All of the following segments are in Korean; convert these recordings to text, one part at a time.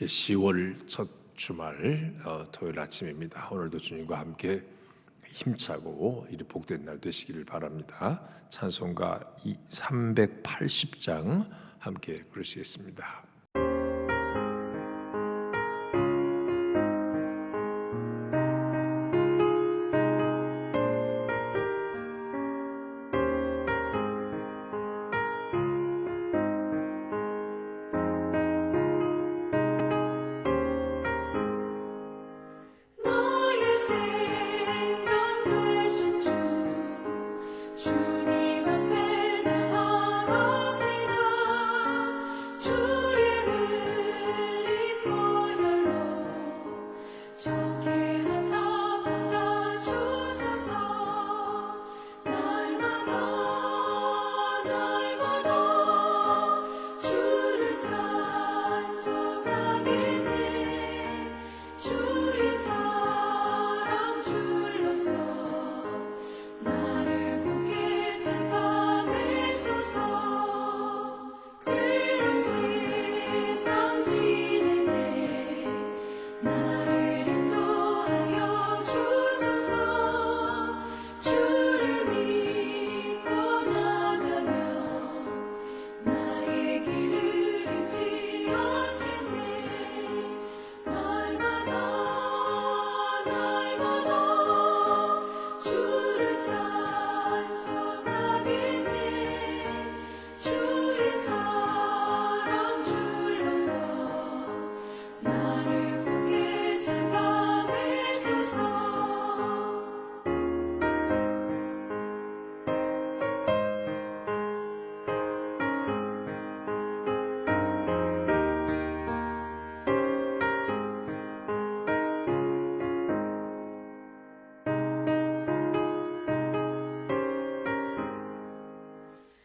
10월 첫 주말 토요일 아침입니다. 오늘도 주님과 함께 힘차고 이리 복된 날 되시기를 바랍니다. 찬송가 380장 함께 부르시겠습니다.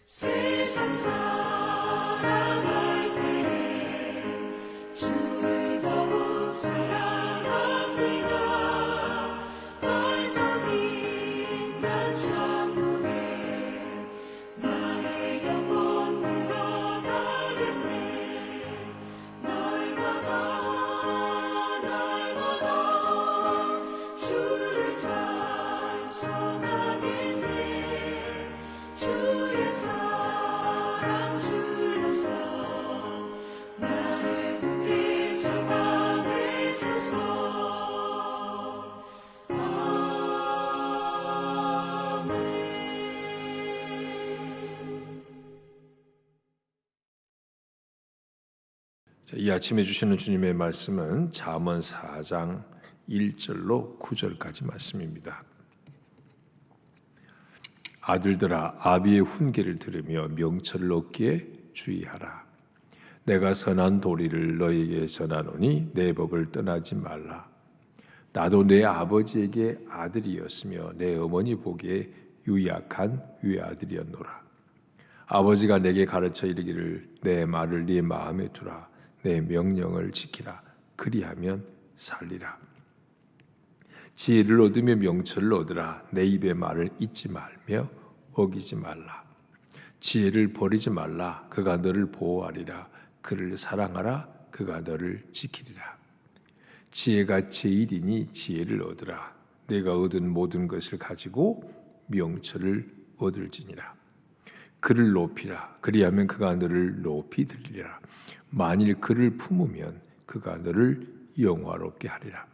세상 살아갈 때에 주를 더욱 사랑합니다. 밝고 빛난 천국에 나의 영혼 들어가겠네. 날마다 주를 찬송하겠네. 주의 사랑 줄로서 나를 굳게 잡아 매소서. 아멘. 이 아침에 주시는 주님의 말씀은 잠언 4장 1절로 9절까지 말씀입니다. 아들들아, 아비의 훈계를 들으며 명철을 얻기에 주의하라. 내가 선한 도리를 너에게 전하노니 내 법을 떠나지 말라. 나도 내 아버지에게 아들이었으며 내 어머니 보기에 유약한 외아들이었노라. 아버지가 내게 가르쳐 이르기를 내 말을 네 마음에 두라. 내 명령을 지키라. 그리하면 살리라. 지혜를 얻으며 명철을 얻으라. 내 입의 말을 잊지 말며 어기지 말라. 지혜를 버리지 말라. 그가 너를 보호하리라. 그를 사랑하라. 그가 너를 지키리라. 지혜가 제일이니 지혜를 얻으라. 내가 얻은 모든 것을 가지고 명철을 얻을지니라. 그를 높이라. 그리하면 그가 너를 높이 들리리라. 만일 그를 품으면 그가 너를 영화롭게 하리라.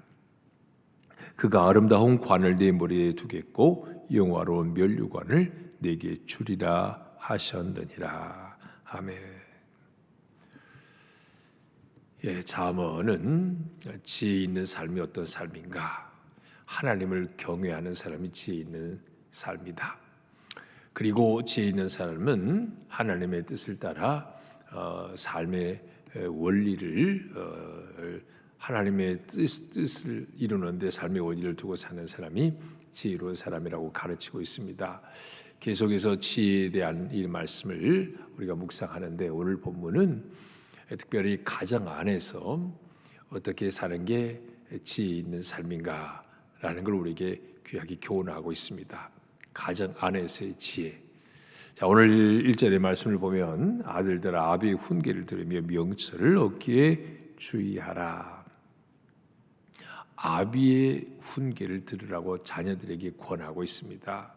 그가 아름다운 관을 네 머리에 두겠고 영화로운 면류관을 네게 주리라 하셨느니라. 아멘. 잠언은 지혜 있는 삶이 어떤 삶인가? 하나님을 경외하는 사람이 지혜 있는 삶이다. 그리고 지혜 있는 사람은 하나님의 뜻을 따라 삶의 원리를 하나님의 뜻을 이루는데 삶의 원리를 두고 사는 사람이 지혜로운 사람이라고 가르치고 있습니다. 계속해서 지혜에 대한 이 말씀을 우리가 묵상하는데 오늘 본문은 특별히 가정 안에서 어떻게 사는 게 지혜 있는 삶인가라는 걸 우리에게 귀하게 교훈하고 있습니다. 가정 안에서의 지혜. 자, 오늘 1절의 말씀을 보면 아들들아 아비의 훈계를 들으며 명철을 얻기에 주의하라. 아비의 훈계를 들으라고 자녀들에게 권하고 있습니다.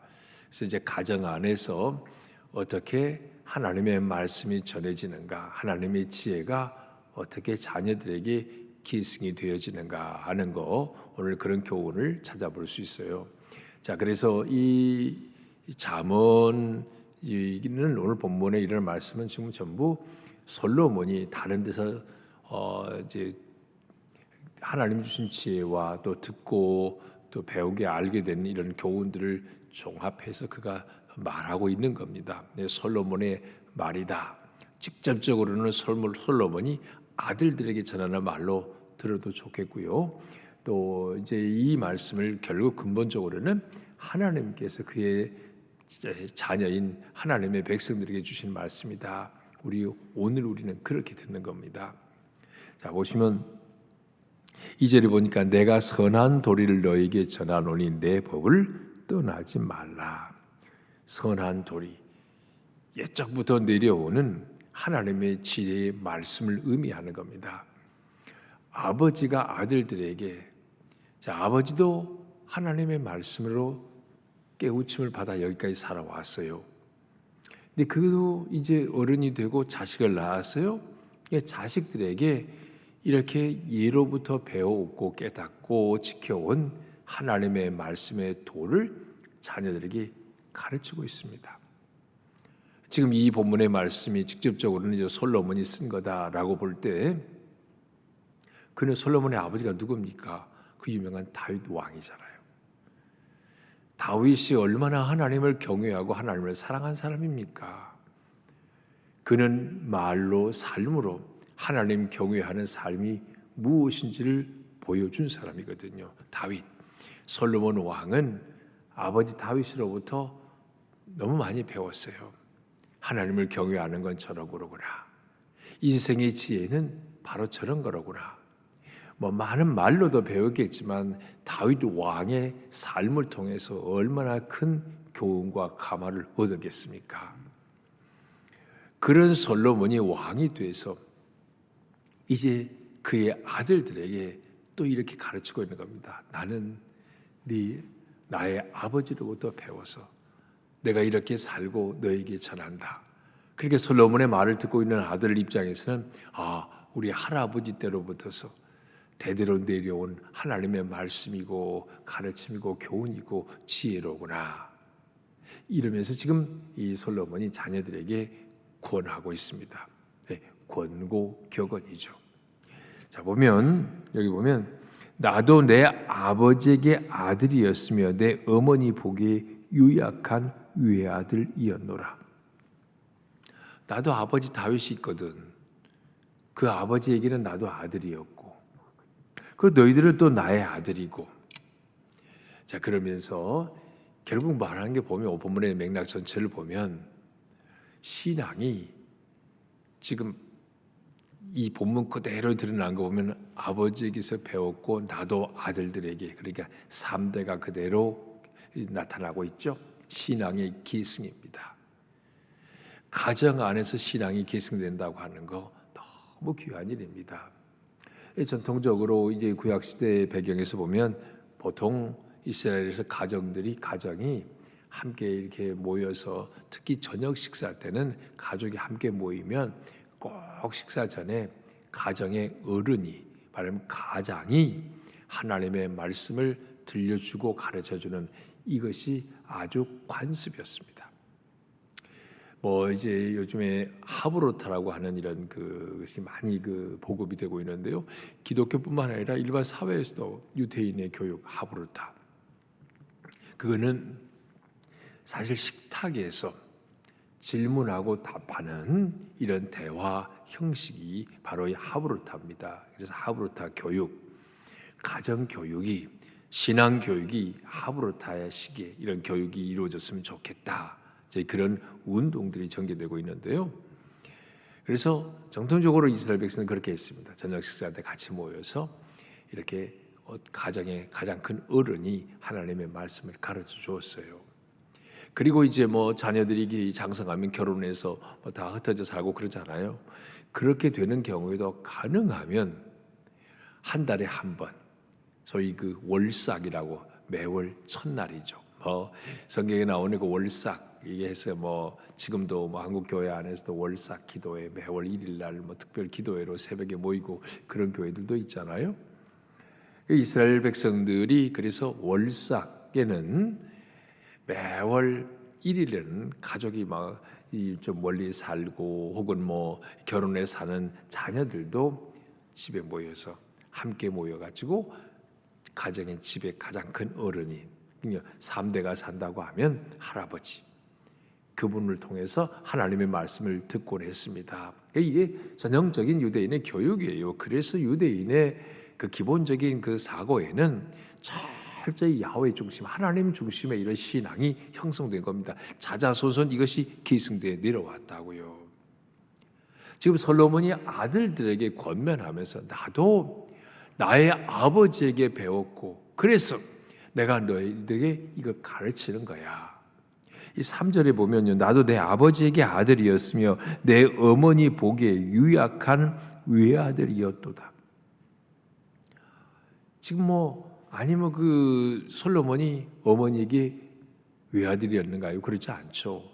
그래서 이제 가정 안에서 어떻게 하나님의 말씀이 전해지는가, 하나님의 지혜가 어떻게 자녀들에게 기승이 되어지는가 하는 거, 오늘 그런 교훈을 찾아볼 수 있어요. 자, 그래서 이 잠언 이는 오늘 본문에 이런 말씀은 지금 전부 솔로몬이 다른 데서 이제 하나님 주신 지혜와 또 듣고 또 배우게 알게 된 이런 교훈들을 종합해서 그가 말하고 있는 겁니다. 네, 솔로몬의 말이다. 직접적으로는 솔로몬이 아들들에게 전하는 말로 들어도 좋겠고요. 또 이제 이 말씀을 결국 근본적으로는 하나님께서 그의 자녀인 하나님의 백성들에게 주신 말씀이다. 오늘 우리는 그렇게 듣는 겁니다. 자, 보시면 2절에 보니까 내가 선한 도리를 너에게 전하노니 내 법을 떠나지 말라. 선한 도리, 옛적부터 내려오는 하나님의 지혜의 말씀을 의미하는 겁니다. 아버지가 아들들에게, 자, 아버지도 하나님의 말씀으로 깨우침을 받아 여기까지 살아왔어요. 근데 그도 이제 어른이 되고 자식을 낳았어요. 자식들에게 이렇게 예로부터 배워오고 깨닫고 지켜온 하나님의 말씀의 도를 자녀들에게 가르치고 있습니다. 지금 이 본문의 말씀이 직접적으로는 이제 솔로몬이 쓴 거다라고 볼 때, 그는 솔로몬의 아버지가 누굽니까? 그 유명한 다윗 왕이잖아요. 다윗이 얼마나 하나님을 경외하고 하나님을 사랑한 사람입니까? 그는 말로 삶으로 하나님 경외하는 삶이 무엇인지를 보여준 사람이거든요. 다윗, 솔로몬 왕은 아버지 다윗으로부터 너무 많이 배웠어요. 하나님을 경외하는 건 저런 거로구나. 인생의 지혜는 바로 저런 거로구나. 많은 말로도 배웠겠지만 다윗 왕의 삶을 통해서 얼마나 큰 교훈과 감화를 얻었겠습니까? 그런 솔로몬이 왕이 돼서 이제 그의 아들들에게 또 이렇게 가르치고 있는 겁니다. 나는 나의 아버지로부터 배워서 내가 이렇게 살고 너에게 전한다. 그렇게 솔로몬의 말을 듣고 있는 아들 입장에서는 우리 할아버지 때로부터서 대대로 내려온 하나님의 말씀이고 가르침이고 교훈이고 지혜로구나. 이러면서 지금 이 솔로몬이 자녀들에게 권하고 있습니다. 네, 권고 격언이죠. 자, 여기 보면 나도 내 아버지에게 아들이었으며 내 어머니 보기에 유약한 외아들이었노라. 나도 아버지 다윗이 있거든. 그 아버지에게는 나도 아들이었고, 그 너희들은 또 나의 아들이고. 자, 그러면서 결국 말하는 게 보면 본문의 맥락 전체를 보면 신앙이 지금 이 본문 그대로 드러난 거 보면 아버지에게서 배웠고 나도 아들들에게, 그러니까 3대가 그대로 나타나고 있죠. 신앙의 계승입니다. 가정 안에서 신앙이 계승된다고 하는 거 너무 귀한 일입니다. 전통적으로 이제 구약 시대 배경에서 보면 보통 이스라엘에서 가정이 함께 이렇게 모여서 특히 저녁 식사 때는 가족이 함께 모이면 꼭 식사 전에 가정의 어른이, 말하면 가장이 하나님의 말씀을 들려주고 가르쳐주는 이것이 아주 관습이었습니다. 이제 요즘에 하브로타라고 하는 이런 것이 많이 보급이 되고 있는데요. 기독교뿐만 아니라 일반 사회에서도 유대인의 교육 하브로타. 그거는 사실 식탁에서 질문하고 답하는 이런 대화 형식이 바로 이 하브로타입니다. 그래서 하브로타 교육, 가정 교육이, 신앙 교육이 하브로타의 시기에 이런 교육이 이루어졌으면 좋겠다. 그런 운동들이 전개되고 있는데요. 그래서 정통적으로 이스라엘 백성은 그렇게 했습니다. 저녁 식사 때 같이 모여서 이렇게 가정의 가장 큰 어른이 하나님의 말씀을 가르쳐 주었어요. 그리고 이제 자녀들이 장성하면 결혼해서 다 흩어져 살고 그러잖아요. 그렇게 되는 경우에도 가능하면 한 달에 한 번, 소위 그 월삭이라고 매월 첫날이죠. 성경에 나오는 그 월삭 이게 해서 지금도 한국 교회 안에서도 월삭 기도회 매월 1일 날 특별 기도회로 새벽에 모이고 그런 교회들도 있잖아요. 이스라엘 백성들이 그래서 월삭에는 매월 1일에는 가족이 좀 멀리 살고 혹은 결혼해 사는 자녀들도 집에 모여서 함께 모여가지고 가정의 집에 가장 큰 어른이 3대가 산다고 하면 할아버지, 그분을 통해서 하나님의 말씀을 듣곤 했습니다. 이게 전형적인 유대인의 교육이에요. 그래서 유대인의 그 기본적인 그 사고에는 철저히 야훼 중심, 하나님 중심의 이런 신앙이 형성된 겁니다. 자자손손 이것이 계승되어 내려왔다고요. 지금 솔로몬이 아들들에게 권면하면서 나도 나의 아버지에게 배웠고 그래서 내가 너희들에게 이거 가르치는 거야. 이 3절에 보면요, 나도 내 아버지에게 아들이었으며 내 어머니 보기에 유약한 외아들이었도다. 지금 아니면 그 솔로몬이 어머니에게 외아들이었는가요? 그렇지 않죠.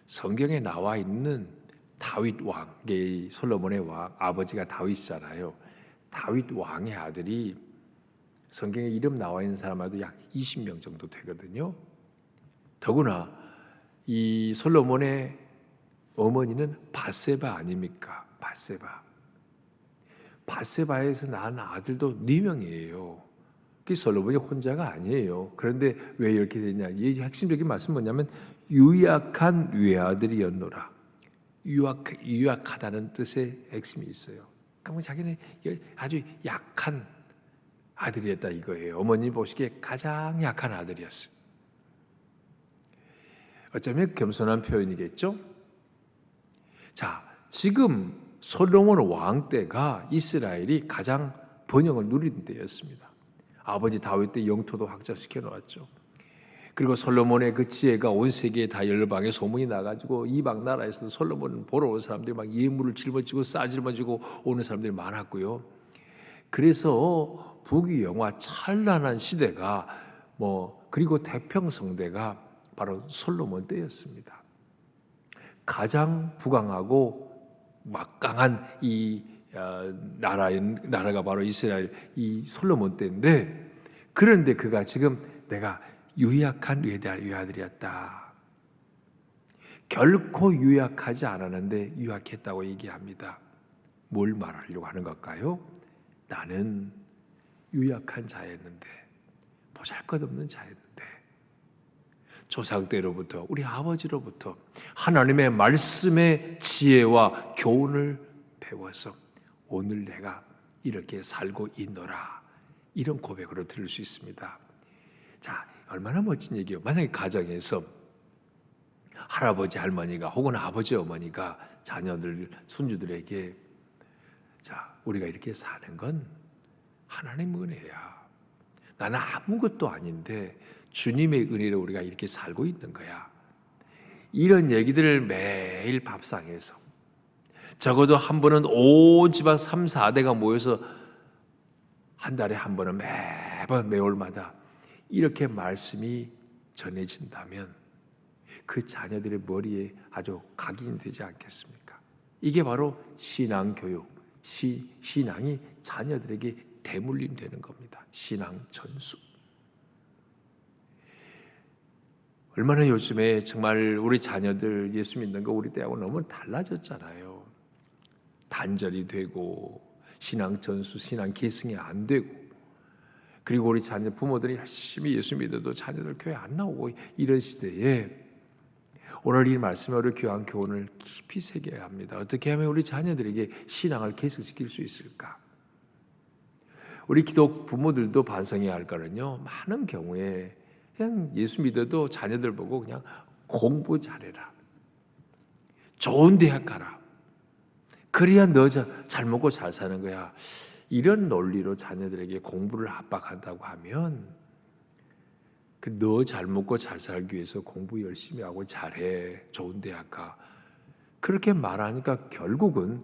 성경에 나와 있는 다윗 왕, 솔로몬의 왕, 아버지가 다윗이잖아요. 다윗 왕의 아들이 성경에 이름 나와 있는 사람마다 약 20명 정도 되거든요. 더구나 이 솔로몬의 어머니는 밧세바 아닙니까? 밧세바에서 낳은 아들도 4명이에요. 그 솔로몬이 혼자가 아니에요. 그런데 왜 이렇게 됐냐? 이 핵심적인 말씀은 뭐냐면 유약한 외아들이었노라. 유약하다는 뜻의 핵심이 있어요. 그러니까 자기는 아주 약한 아들이었다 이거예요. 어머니 보시기에 가장 약한 아들이었어요. 어쩌면 겸손한 표현이겠죠? 자, 지금 솔로몬 왕 때가 이스라엘이 가장 번영을 누린 때였습니다. 아버지 다윗 때 영토도 확장시켜 놓았죠. 그리고 솔로몬의 그 지혜가 온 세계에 다 열방에 소문이 나가지고 이방 나라에서도 솔로몬 보러 온 사람들이 막 예물을 짊어지고 싸질머지고 오는 사람들이 많았고요. 그래서 부귀영화 찬란한 시대가 그리고 태평성대가 바로 솔로몬 때였습니다. 가장 부강하고 막강한 이 나라가 바로 이스라엘 이 솔로몬 때인데, 그런데 그가 지금 내가 유약한 외아들이었다. 결코 유약하지 않았는데 유약했다고 얘기합니다. 뭘 말하려고 하는 걸까요? 나는 유약한 자였는데, 보잘것없는 자였는데 조상 때로부터 우리 아버지로부터 하나님의 말씀의 지혜와 교훈을 배워서 오늘 내가 이렇게 살고 있노라, 이런 고백으로 들을 수 있습니다. 자, 얼마나 멋진 얘기예요. 만약에 가정에서 할아버지 할머니가 혹은 아버지 어머니가 자녀들 손주들에게 자, 우리가 이렇게 사는 건 하나님 은혜야. 나는 아무것도 아닌데 주님의 은혜로 우리가 이렇게 살고 있는 거야. 이런 얘기들을 매일 밥상에서 적어도 한 번은 온 집안 3, 4대가 모여서 한 달에 한 번은 매월마다 이렇게 말씀이 전해진다면 그 자녀들의 머리에 아주 각인이 되지 않겠습니까? 이게 바로 신앙교육, 신앙이 자녀들에게 대물림 되는 겁니다. 신앙 전수. 얼마나 요즘에 정말 우리 자녀들 예수 믿는 거 우리 때하고 너무 달라졌잖아요. 단절이 되고 신앙 전수, 신앙 계승이 안 되고, 그리고 우리 자녀 부모들이 열심히 예수 믿어도 자녀들 교회 안 나오고, 이런 시대에 오늘 이 말씀에 우리 교환 교훈을 깊이 새겨야 합니다. 어떻게 하면 우리 자녀들에게 신앙을 계승시킬 수 있을까? 우리 기독 부모들도 반성해야 할 거는요, 많은 경우에 그냥 예수 믿어도 자녀들 보고 그냥 공부 잘해라, 좋은 대학 가라, 그래야 너 잘 먹고 잘 사는 거야, 이런 논리로 자녀들에게 공부를 압박한다고 하면 너 잘 먹고 잘 살기 위해서 공부 열심히 하고 잘해, 좋은 대학 가, 그렇게 말하니까 결국은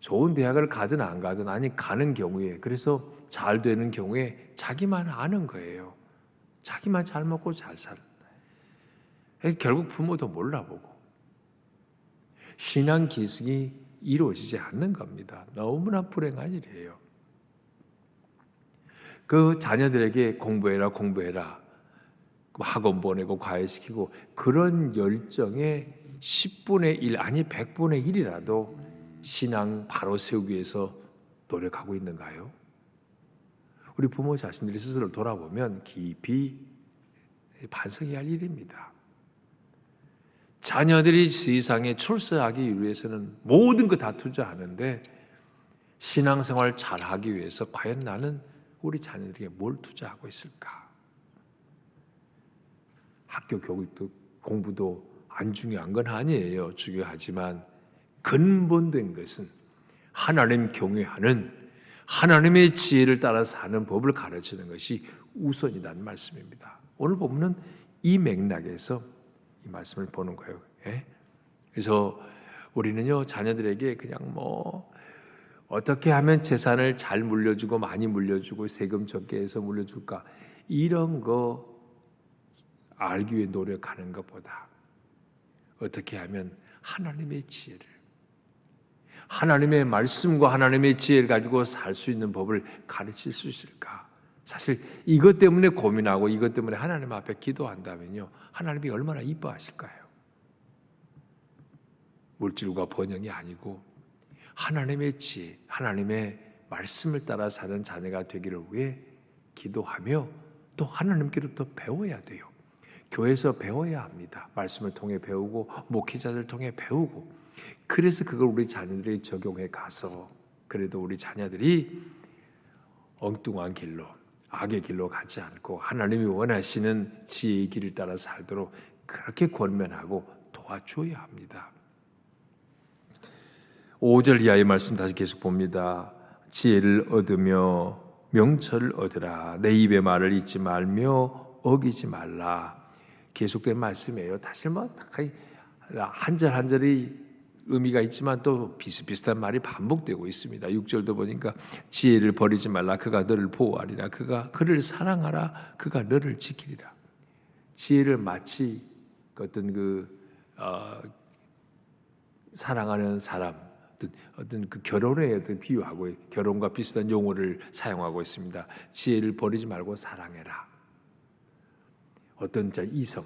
좋은 대학을 가든 안 가든 아니 가는 경우에 그래서 잘 되는 경우에 자기만 아는 거예요. 자기만 잘 먹고 잘 사는. 결국 부모도 몰라보고 신앙 기승이 이루어지지 않는 겁니다. 너무나 불행한 일이에요. 그 자녀들에게 공부해라 학원 보내고 과외시키고 그런 열정의 10분의 1 아니 100분의 1이라도 신앙 바로 세우기 위해서 노력하고 있는가요? 우리 부모 자신들이 스스로 돌아보면 깊이 반성해야 할 일입니다. 자녀들이 세상에 출세하기 위해서는 모든 거 다 투자하는데 신앙생활 잘하기 위해서 과연 나는 우리 자녀들에게 뭘 투자하고 있을까? 학교 교육도 공부도 안 중요한 건 아니에요. 중요하지만 근본된 것은 하나님 경외하는 하나님의 지혜를 따라 사는 법을 가르치는 것이 우선이라는 말씀입니다. 오늘 보면은 이 맥락에서 이 말씀을 보는 거예요. 예? 그래서 우리는요 자녀들에게 그냥 뭐 어떻게 하면 재산을 잘 물려주고 많이 물려주고 세금 적게 해서 물려줄까 이런 거 알기 위해 노력하는 것보다 어떻게 하면 하나님의 지혜를 하나님의 말씀과 하나님의 지혜를 가지고 살 수 있는 법을 가르칠 수 있을까? 사실 이것 때문에 고민하고 이것 때문에 하나님 앞에 기도한다면요 하나님이 얼마나 이뻐하실까요? 물질과 번영이 아니고 하나님의 지혜, 하나님의 말씀을 따라 사는 자녀가 되기를 위해 기도하며 또 하나님께로부터 배워야 돼요. 교회에서 배워야 합니다. 말씀을 통해 배우고 목회자들 통해 배우고 그래서 그걸 우리 자녀들이 적용해 가서 그래도 우리 자녀들이 엉뚱한 길로 악의 길로 가지 않고 하나님이 원하시는 지혜의 길을 따라 살도록 그렇게 권면하고 도와줘야 합니다. 5절 이하의 말씀 다시 계속 봅니다. 지혜를 얻으며 명철을 얻으라. 내 입의 말을 잊지 말며 어기지 말라. 계속된 말씀이에요. 다시 한 절 한 절이 의미가 있지만 또 비슷비슷한 말이 반복되고 있습니다. 6절도 보니까 지혜를 버리지 말라. 그가 너를 보호하리라. 그를 사랑하라. 그가 너를 지키리라. 지혜를 마치 어떤 사랑하는 사람, 어떤 그 결혼에 어떤 비유하고 결혼과 비슷한 용어를 사용하고 있습니다. 지혜를 버리지 말고 사랑해라. 어떤 이성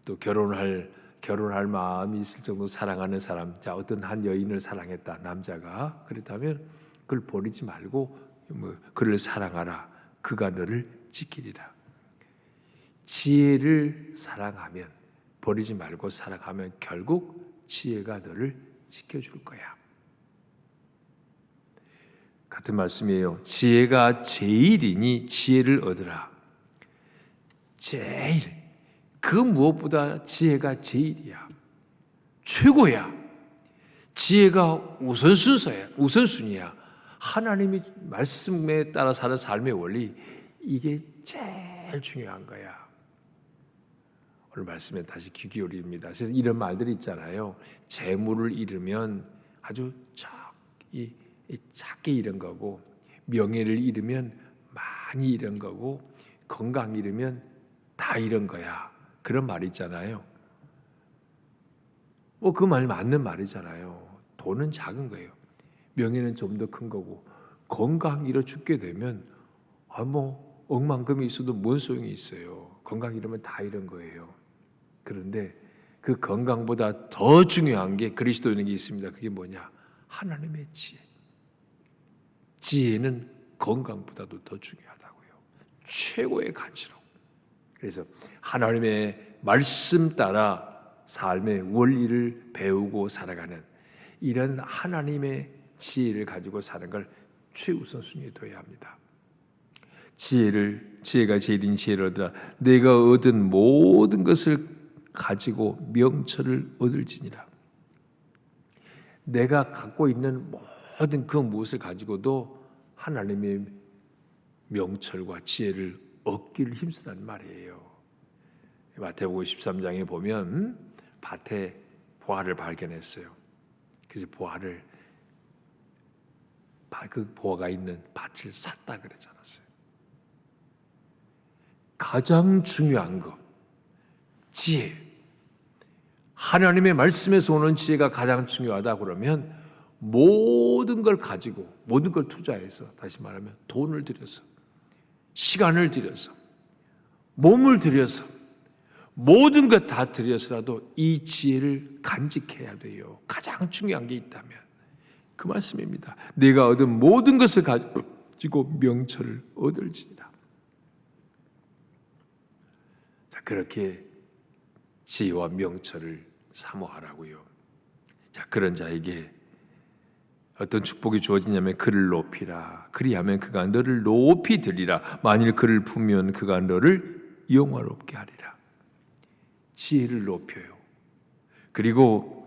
또 결혼할 마음이 있을 정도로 사랑하는 사람, 어떤 한 여인을 사랑했다 남자가 그렇다면 그걸 버리지 말고 그를 사랑하라. 그가 너를 지키리라. 지혜를 사랑하면 버리지 말고 사랑하면 결국 지혜가 너를 지켜줄 거야. 같은 말씀이에요. 지혜가 제일이니 지혜를 얻으라. 제일 그 무엇보다 지혜가 제일이야. 최고야. 지혜가 우선순위야. 하나님이 말씀에 따라 사는 삶의 원리 이게 제일 중요한 거야. 오늘 말씀에 다시 귀 기울입니다. 그래서 이런 말들이 있잖아요. 재물을 잃으면 아주 작게 잃은 거고 명예를 잃으면 많이 잃은 거고 건강 잃으면 다 잃은 거야. 그런 말이 있잖아요. 그 말 맞는 말이잖아요. 돈은 작은 거예요. 명예는 좀 더 큰 거고 건강 잃어 죽게 되면 억만금이 있어도 뭔 소용이 있어요. 건강 잃으면 다 잃은 거예요. 그런데 그 건강보다 더 중요한 게 그리스도인에게 있습니다. 그게 뭐냐? 하나님의 지혜. 지혜는 건강보다도 더 중요하다고요. 최고의 가치로. 그래서 하나님의 말씀 따라 삶의 원리를 배우고 살아가는 이런 하나님의 지혜를 가지고 사는 걸 최우선순위에 둬야 합니다. 지혜가 제일인 지혜를 얻으라. 내가 얻은 모든 것을 가지고 명철을 얻을지니라. 내가 갖고 있는 모든 그 무엇을 가지고도 하나님의 명철과 지혜를 얻기를 힘쓰라는 말이에요. 마태복음 13장에 보면 밭에 보화를 발견했어요. 그래서 보화를 그 보화가 있는 밭을 샀다 그러지 않았어요? 가장 중요한 것, 지혜. 하나님의 말씀에서 오는 지혜가 가장 중요하다 그러면 모든 걸 가지고 모든 걸 투자해서, 다시 말하면 돈을 들여서, 시간을 들여서, 몸을 들여서, 모든 것 다 들여서라도 이 지혜를 간직해야 돼요. 가장 중요한 게 있다면 그 말씀입니다. 내가 얻은 모든 것을 가지고 명철을 얻을지니라. 자, 그렇게 지혜와 명철을 사모하라고요. 자, 그런 자에게 어떤 축복이 주어지냐면 그를 높이라. 그리하면 그가 너를 높이 들리라. 만일 그를 품으면 그가 너를 영화롭게 하리라. 지혜를 높여요. 그리고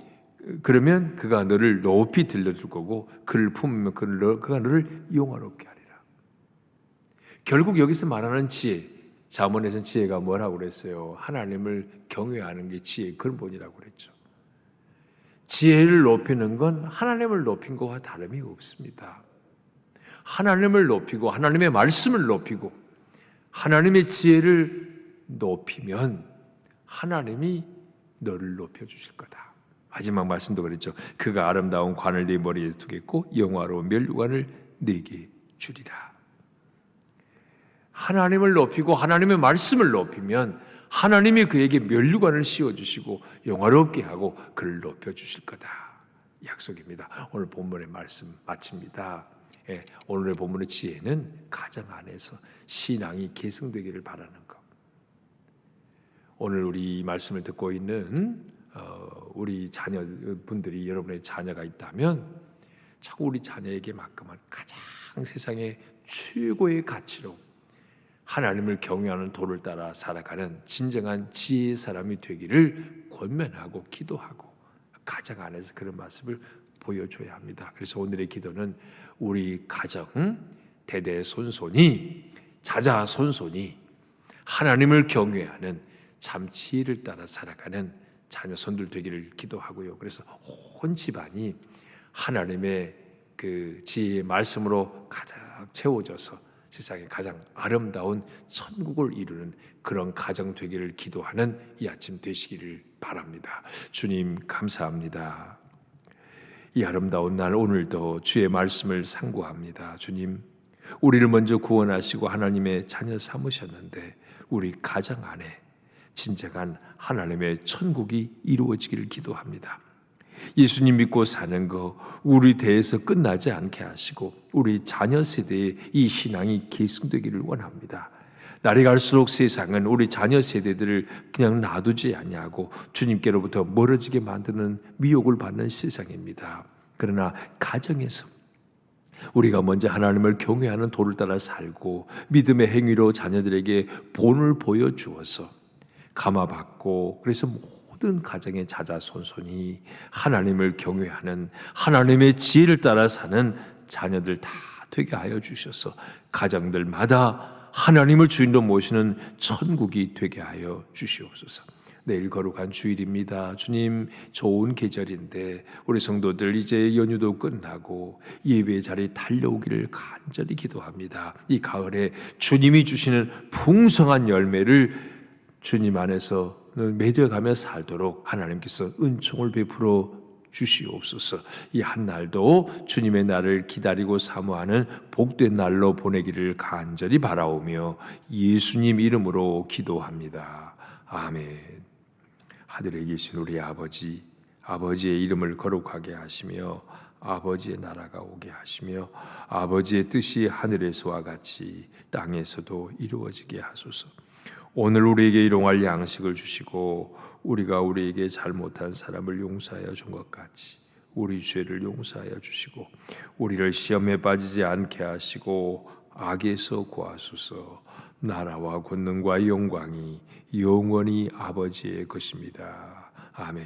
그러면 그가 너를 높이 들려줄 거고, 그를 품으면 그가 너를 영화롭게 하리라. 결국 여기서 말하는 지혜, 잠언에서는 지혜가 뭐라고 그랬어요? 하나님을 경외하는 게 지혜의 근본이라고 그랬죠. 지혜를 높이는 건 하나님을 높인 것과 다름이 없습니다. 하나님을 높이고 하나님의 말씀을 높이고 하나님의 지혜를 높이면 하나님이 너를 높여주실 거다. 마지막 말씀도 그랬죠. 그가 아름다운 관을 네 머리에 두겠고 영화로운 면류관을 네게 주리라. 하나님을 높이고 하나님의 말씀을 높이면 하나님이 그에게 면류관을 씌워주시고 영화롭게 하고 그를 높여주실 거다. 약속입니다. 오늘 본문의 말씀 마칩니다. 오늘의 본문의 지혜는 가정 안에서 신앙이 계승되기를 바라는 것. 오늘 우리 말씀을 듣고 있는 우리 자녀분들이, 여러분의 자녀가 있다면 자꾸 우리 자녀에게만큼은 가장 세상의 최고의 가치로 하나님을 경외하는 도를 따라 살아가는 진정한 지혜의 사람이 되기를 권면하고 기도하고 가정 안에서 그런 모습을 보여줘야 합니다. 그래서 오늘의 기도는 우리 가정 대대손손이 자자손손이 하나님을 경외하는 참 지혜를 따라 살아가는 자녀 손들 되기를 기도하고요. 그래서 온 집안이 하나님의 그 지혜의 말씀으로 가득 채워져서 세상에 가장 아름다운 천국을 이루는 그런 가정 되기를 기도하는 이 아침 되시기를 바랍니다. 주님 감사합니다. 이 아름다운 날 오늘도 주의 말씀을 상고합니다. 주님, 우리를 먼저 구원하시고 하나님의 자녀 삼으셨는데 우리 가정 안에 진정한 하나님의 천국이 이루어지기를 기도합니다. 예수님 믿고 사는 거 우리 대에서 끝나지 않게 하시고 우리 자녀 세대의 이 신앙이 계승되기를 원합니다. 날이 갈수록 세상은 우리 자녀 세대들을 그냥 놔두지 아니하고 주님께로부터 멀어지게 만드는 미혹을 받는 세상입니다. 그러나 가정에서 우리가 먼저 하나님을 경외하는 도를 따라 살고 믿음의 행위로 자녀들에게 본을 보여주어서 감화받고, 그래서 모든 가정의 자자손손이 하나님을 경외하는 하나님의 지혜를 따라 사는 자녀들 다 되게 하여 주셔서 가정들마다 하나님을 주인으로 모시는 천국이 되게 하여 주시옵소서. 내일 거룩한 주일입니다. 주님, 좋은 계절인데 우리 성도들 이제 연휴도 끝나고 예배의 자리에 달려오기를 간절히 기도합니다. 이 가을에 주님이 주시는 풍성한 열매를 주님 안에서 맺어가며 살도록 하나님께서 은총을 베풀어 주시옵소서. 이 한 날도 주님의 날을 기다리고 사모하는 복된 날로 보내기를 간절히 바라오며 예수님 이름으로 기도합니다. 아멘. 하늘에 계신 우리 아버지, 아버지의 이름을 거룩하게 하시며 아버지의 나라가 오게 하시며 아버지의 뜻이 하늘에서와 같이 땅에서도 이루어지게 하소서. 오늘 우리에게 일용할 양식을 주시고 우리가 우리에게 잘못한 사람을 용서하여 준 것 같이 우리 죄를 용서하여 주시고 우리를 시험에 빠지지 않게 하시고 악에서 구하소서. 나라와 권능과 영광이 영원히 아버지의 것입니다. 아멘.